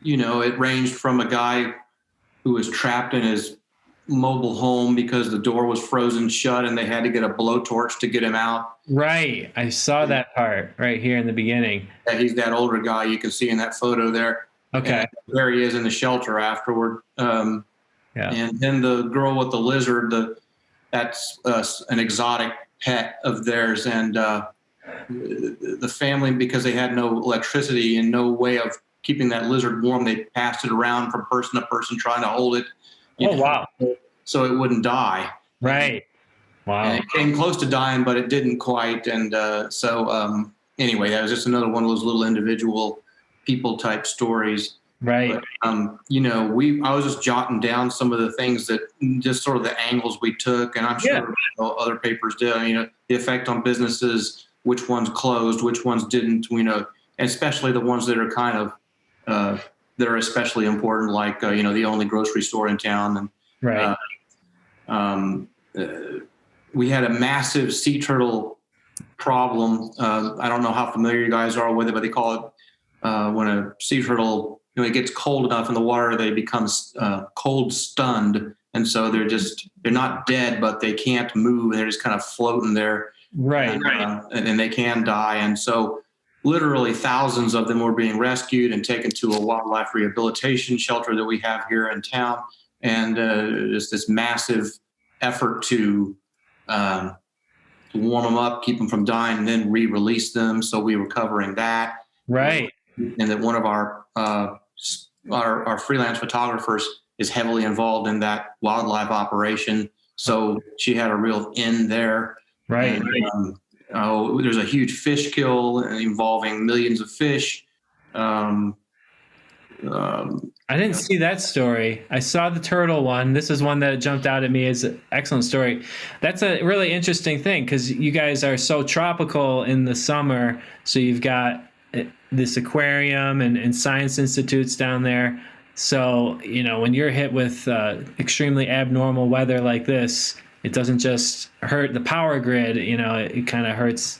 it ranged from a guy who was trapped in his mobile home because the door was frozen shut and they had to get a blowtorch to get him out. Right. I saw that part right here in the beginning. Yeah, he's that older guy you can see in that photo there. Okay. And there he is in the shelter afterward. And then the girl with the lizard, that's an exotic pet of theirs. And the family, because they had no electricity and no way of keeping that lizard warm, they passed it around from person to person trying to hold it. Wow. So it wouldn't die. Right. Wow. And it came close to dying, but it didn't quite. And anyway, that was just another one of those little individual people type stories. Right. But, I was just jotting down some of the things that just sort of the angles we took. And I'm sure other papers did, the effect on businesses, which ones closed, which ones didn't, especially the ones that are kind of, that are especially important, like, the only grocery store in town. And right. We had a massive sea turtle problem. I don't know how familiar you guys are with it, but they call it when a sea turtle, it gets cold enough in the water, they become cold stunned And so they're not dead, but they can't move. They're just kind of floating there. Right. And they can die. And so literally thousands of them were being rescued and taken to a wildlife rehabilitation shelter that we have here in town. And just this massive effort to warm them up, keep them from dying, and then re-release them. So we were covering that. Right. And that one of our freelance photographers is heavily involved in that wildlife operation. So she had a real in there. Right. And, there's a huge fish kill involving millions of fish. I didn't see that story. I saw the turtle one. This is one that jumped out at me as an excellent story. That's a really interesting thing because you guys are so tropical in the summer. So you've got this aquarium and science institutes down there. So, when you're hit with extremely abnormal weather like this, it doesn't just hurt the power grid, it kind of hurts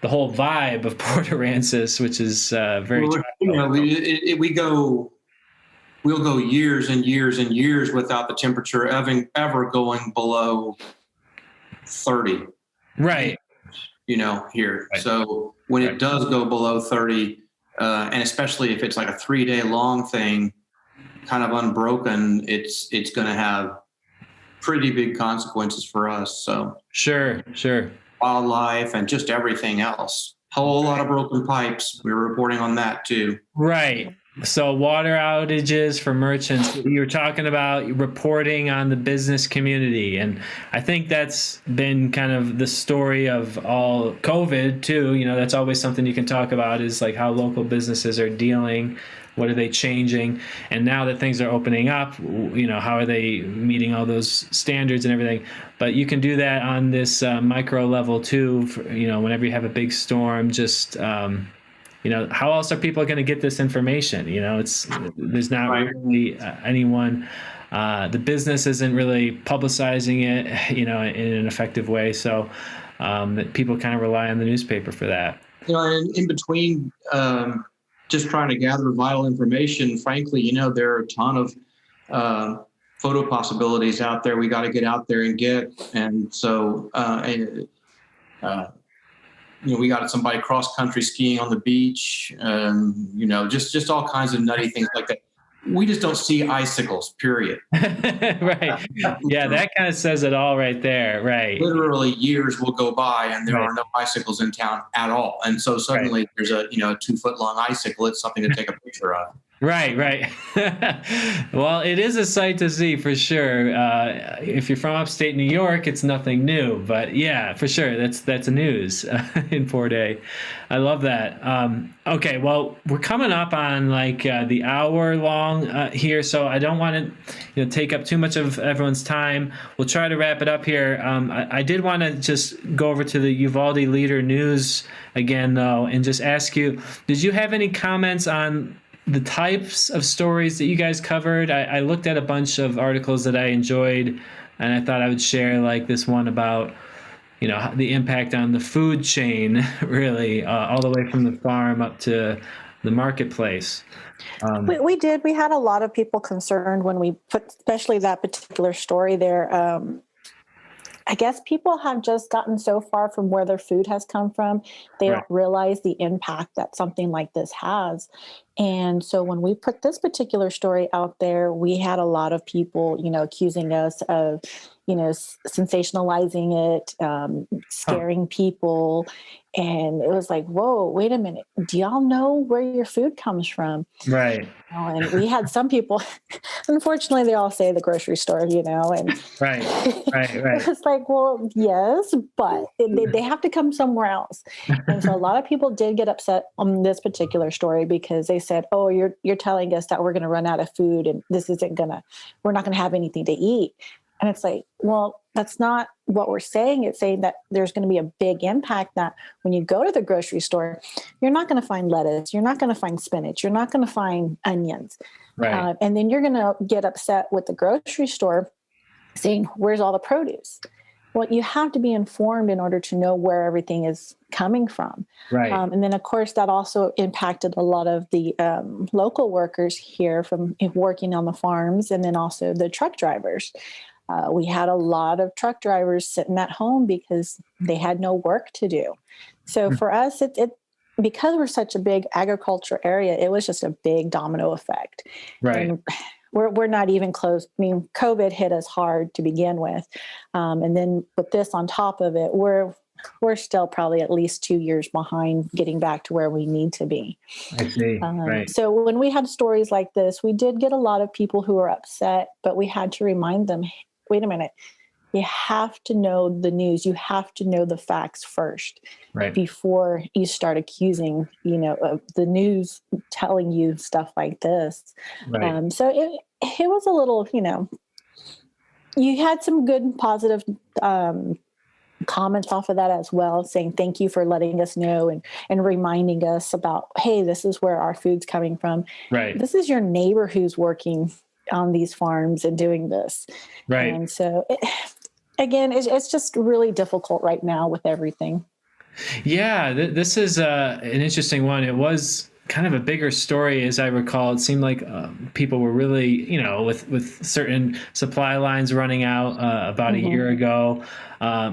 the whole vibe of Port Aransas, which is very tropical. We'll go years and years and years without the temperature ever going below 30. Right. Here. Right. So when it does go below 30, and especially if it's like a 3-day long thing, kind of unbroken, it's going to have pretty big consequences for us. So Sure. Wildlife and just everything else. A whole lot of broken pipes. We were reporting on that too. Right. So water outages for merchants. You were talking about reporting on the business community. And I think that's been kind of the story of all COVID too. That's always something you can talk about is like how local businesses are dealing. What are they changing? And now that things are opening up, how are they meeting all those standards and everything? But you can do that on this micro level too. Whenever you have a big storm, just how else are people going to get this information? There's not really anyone. The business isn't really publicizing it, in an effective way. So that people kind of rely on the newspaper for that. And in between. Just trying to gather vital information. Frankly, there are a ton of photo possibilities out there. We got to get out there and get. And so, we got somebody cross country skiing on the beach. Just all kinds of nutty things like that. We just don't see icicles, period. Right. Yeah, that kind of says it all right there. Right. Literally years will go by and there are no icicles in town at all. And so suddenly there's a 2-foot long icicle. It's something to take a picture of. Right. Well, it is a sight to see for sure. If you're from upstate New York, it's nothing new. But yeah, for sure, that's news in 4-day. I love that. Okay, well, we're coming up on like the hour long here, so I don't want to take up too much of everyone's time. We'll try to wrap it up here. I did want to just go over to the Uvalde Leader-News again, though, and just ask you, did you have any comments on the types of stories that you guys covered? I looked at a bunch of articles that I enjoyed, and I thought I would share like this one about, the impact on the food chain, really, all the way from the farm up to the marketplace. We did. We had a lot of people concerned when we put, especially that particular story there. I guess people have just gotten so far from where their food has come from. They don't realize the impact that something like this has. And so when we put this particular story out there, we had a lot of people, accusing us of, sensationalizing it, scaring people. And it was like, whoa, wait a minute. Do y'all know where your food comes from? Right. And we had some people, unfortunately, they all say the grocery store, and Right. It's like, well, yes, but they have to come somewhere else. And so a lot of people did get upset on this particular story because they said, oh, you're telling us that we're going to run out of food and we're not going to have anything to eat. And it's like, well, that's not what we're saying. It's saying that there's going to be a big impact, that when you go to the grocery store, you're not going to find lettuce. You're not going to find spinach. You're not going to find onions. Right. And then you're going to get upset with the grocery store saying, where's all the produce? Well, you have to be informed in order to know where everything is coming from. Right. And then, of course, that also impacted a lot of the local workers here from working on the farms, and then also the truck drivers. We had a lot of truck drivers sitting at home because they had no work to do. So for us, it because we're such a big agriculture area, it was just a big domino effect. Right. And we're not even close. I mean, COVID hit us hard to begin with. And then with this on top of it, we're still probably at least 2 years behind getting back to where we need to be. I see. Right. So when we had stories like this, we did get a lot of people who were upset, but we had to remind them, wait a minute, you have to know the news. You have to know the facts first, Right. before you start accusing, of the news telling you stuff like this. Right. So it was a little, you had some good positive comments off of that as well, saying thank you for letting us know and reminding us about, hey, this is where our food's coming from. Right. This is your neighbor who's working on these farms and doing this. Right. And so, again, it's just really difficult right now with everything. Yeah, this is an interesting one. It was kind of a bigger story, as I recall. It seemed like people were really, with certain supply lines running out about a year ago.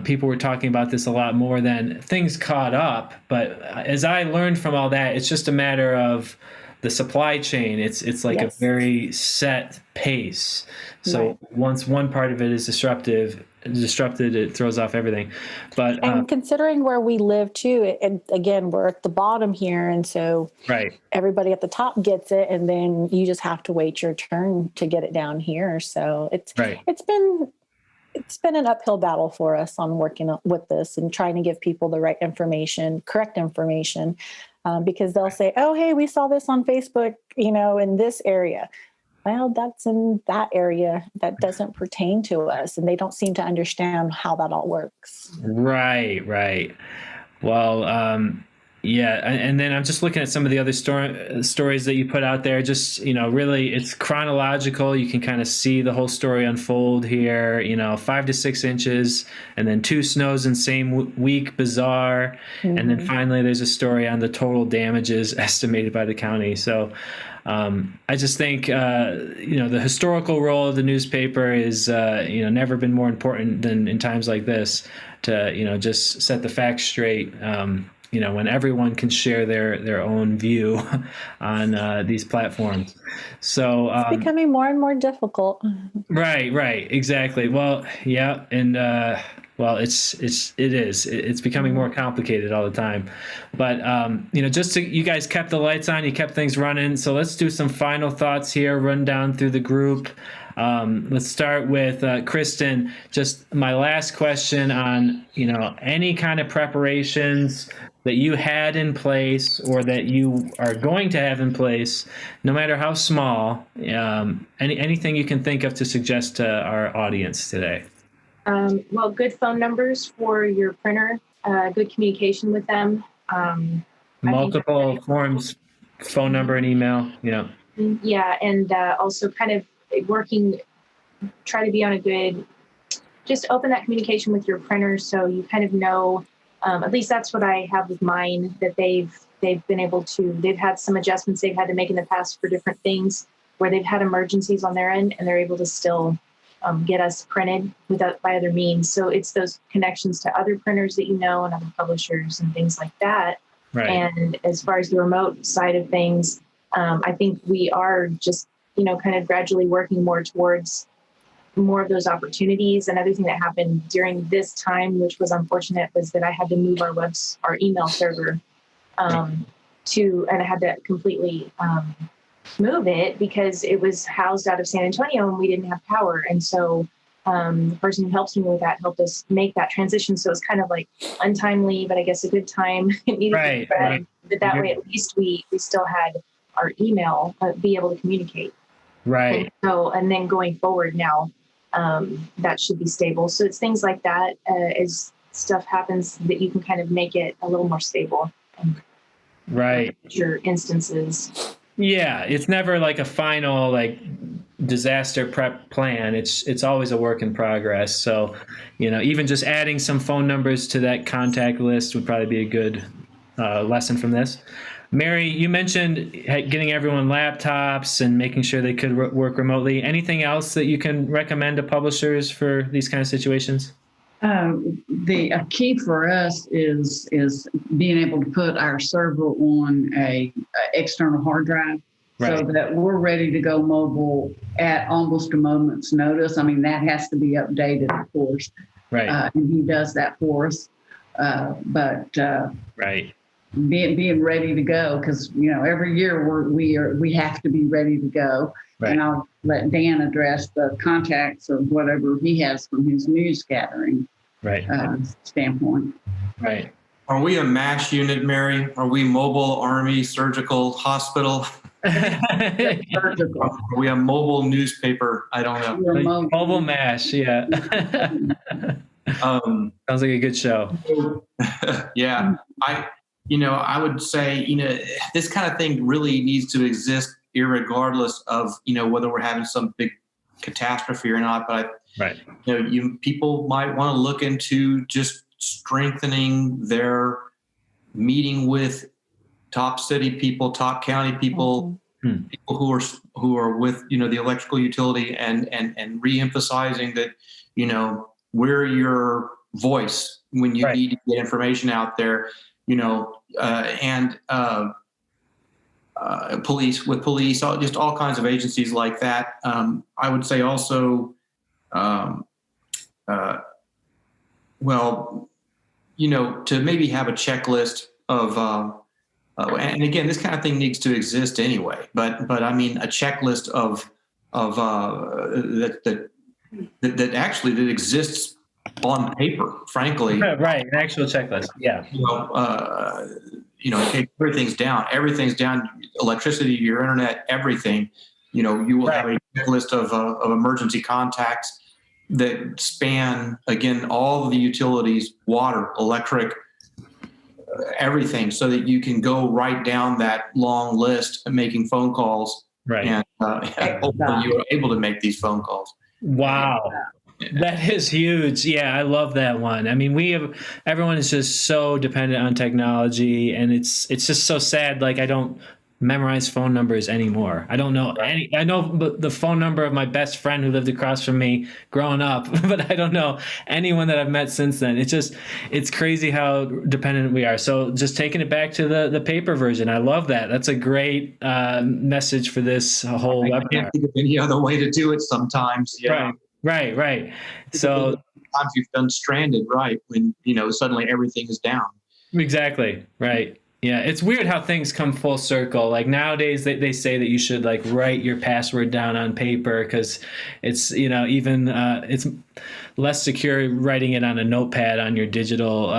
People were talking about this a lot more. Then things caught up. But as I learned from all that, it's just a matter of the supply chain. It's like Yes. a very set pace. So Right. once one part of it is disrupted, it throws off everything. But And considering where we live too, and again, we're at the bottom here. And so right. everybody at the top gets it, and then you just have to wait your turn to get it down here. So Right. it's been an uphill battle for us on working with this and trying to give people the right information, correct information, because they'll say, oh, hey, we saw this on Facebook, in this area. Well, that's in that area. That doesn't pertain to us. And they don't seem to understand how that all works. Right, right. Well, yeah. And then I'm just looking at some of the other stories that you put out there. Just, really it's chronological. You can kind of see the whole story unfold here, 5 to 6 inches, and then 2 snows in same week, bizarre. Mm-hmm. And then finally there's a story on the total damages estimated by the county. So I just think, the historical role of the newspaper is, never been more important than in times like this to, just set the facts straight, when everyone can share their own view on these platforms. So it's becoming more and more difficult. Right, exactly. Well, yeah, and it's becoming more complicated all the time. But you guys kept the lights on, you kept things running. So let's do some final thoughts here. Run down through the group. Let's start with Kristen. Just my last question on any kind of preparations that you had in place or that you are going to have in place, no matter how small. Anything you can think of to suggest to our audience today. Well, good phone numbers for your printer, good communication with them. Multiple forms, phone number and email. Yeah. Yeah. And also kind of try to be on just open that communication with your printer. So you kind of know, at least that's what I have with mine, that they've had some adjustments they've had to make in the past for different things where they've had emergencies on their end, and they're able to still get us printed by other means. So it's those connections to other printers that and other publishers and things like that. Right. And as far as the remote side of things, I think we are just, kind of gradually working more towards more of those opportunities. Another thing that happened during this time, which was unfortunate, was that I had to move our email server and I had to completely move it because it was housed out of San Antonio and we didn't have power. And so the person who helped me with that helped us make that transition. So it's kind of like untimely, but I guess a good time. It needed to be read. But that way, at least we still had our email, be able to communicate. Right. And then going forward now, that should be stable. So it's things like that as stuff happens that you can kind of make it a little more stable. Right. Your instances. Yeah, it's never like a final disaster prep plan, it's always a work in progress. So, even just adding some phone numbers to that contact list would probably be a good lesson from this. Mary, you mentioned getting everyone laptops and making sure they could work remotely. Anything else that you can recommend to publishers for these kind of situations? The key for us is being able to put our server on a external hard drive, right, so that we're ready to go mobile at almost a moment's notice. I mean, that has to be updated, of course. Right. And he does that for us. Right. Being ready to go, because every year we have to be ready to go. Right. And I'll let Dan address the contacts or whatever he has from his news gathering standpoint. Right. Are we a MASH unit, Mary? Are we mobile army surgical hospital? Surgical. Are we a mobile newspaper? I don't know. Remote. Mobile MASH, yeah. Sounds like a good show. Yeah, I would say, this kind of thing really needs to exist irregardless of, whether we're having some big catastrophe or not. But people might want to look into just strengthening their meeting with top city people, top county people, people who are with, the electrical utility and reemphasizing that, we're your voice when you need to get information out there. Police, just all kinds of agencies like that. I would say also, to maybe have a checklist of, and again, this kind of thing needs to exist anyway. But I mean, a checklist of that actually exists on paper, frankly. Right, an actual checklist. Yeah. Everything's down, electricity, your internet, everything. You will have a list of emergency contacts that span, again, all of the utilities, water, electric, everything, so that you can go right down that long list of making phone calls. Right. And hopefully you are able to make these phone calls. Wow. That is huge. Yeah, I love that one. I mean, everyone is just so dependent on technology, and it's just so sad. Like, I don't memorize phone numbers anymore. I don't know I know the phone number of my best friend who lived across from me growing up, but I don't know anyone that I've met since then. It's crazy how dependent we are. So just taking it back to the paper version. I love that. That's a great message for this whole webinar. I can't think of any other way to do it sometimes. Yeah. Right. So sometimes you've been stranded, right? When, suddenly everything is down. Exactly. Right. Yeah. It's weird how things come full circle. Like nowadays they say that you should write your password down on paper because it's, it's less secure writing it on a notepad on your digital,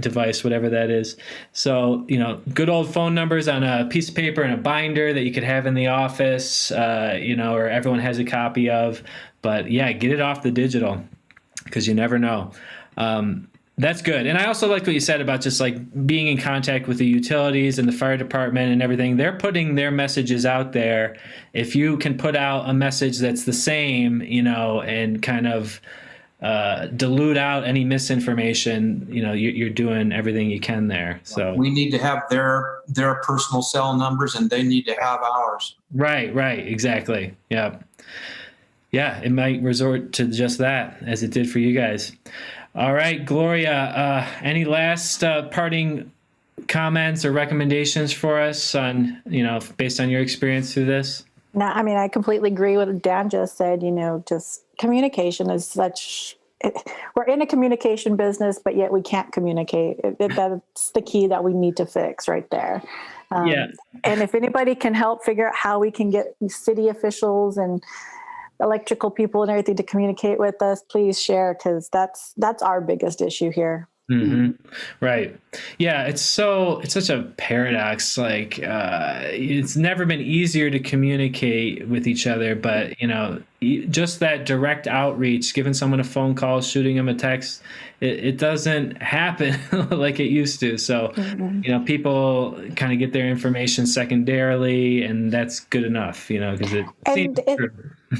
device, whatever that is. So, good old phone numbers on a piece of paper and a binder that you could have in the office, or everyone has a copy of. But yeah, get it off the digital because you never know. That's good. And I also like what you said about just being in contact with the utilities and the fire department and everything. They're putting their messages out there. If you can put out a message that's the same, and kind of dilute out any misinformation, you're doing everything you can there. So we need to have their personal cell numbers and they need to have ours. Right. Exactly. Yeah. Yeah, it might resort to just that, as it did for you guys. All right, Gloria, any last parting comments or recommendations for us on, based on your experience through this? No, I mean, I completely agree with what Dan just said. Just communication is we're in a communication business, but yet we can't communicate. That's the key that we need to fix right there. And if anybody can help figure out how we can get city officials and electrical people and everything to communicate with us, please share, because that's our biggest issue here. Mm-hmm. Right. Yeah. It's such a paradox. It's never been easier to communicate with each other, but just that direct outreach, giving someone a phone call, shooting them a text, it doesn't happen like it used to. So, people kind of get their information secondarily, and that's good enough, because it seems true.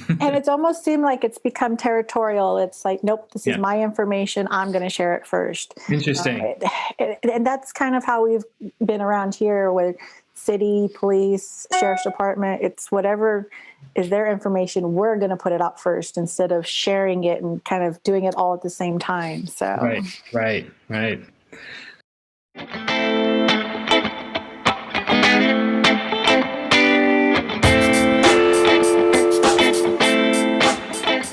And it's almost seemed like it's become territorial. It's like, nope, this is my information. I'm going to share it first. Interesting. And that's kind of how we've been around here with city, police, sheriff's department. It's whatever is their information, we're going to put it out first instead of sharing it and kind of doing it all at the same time. So Right.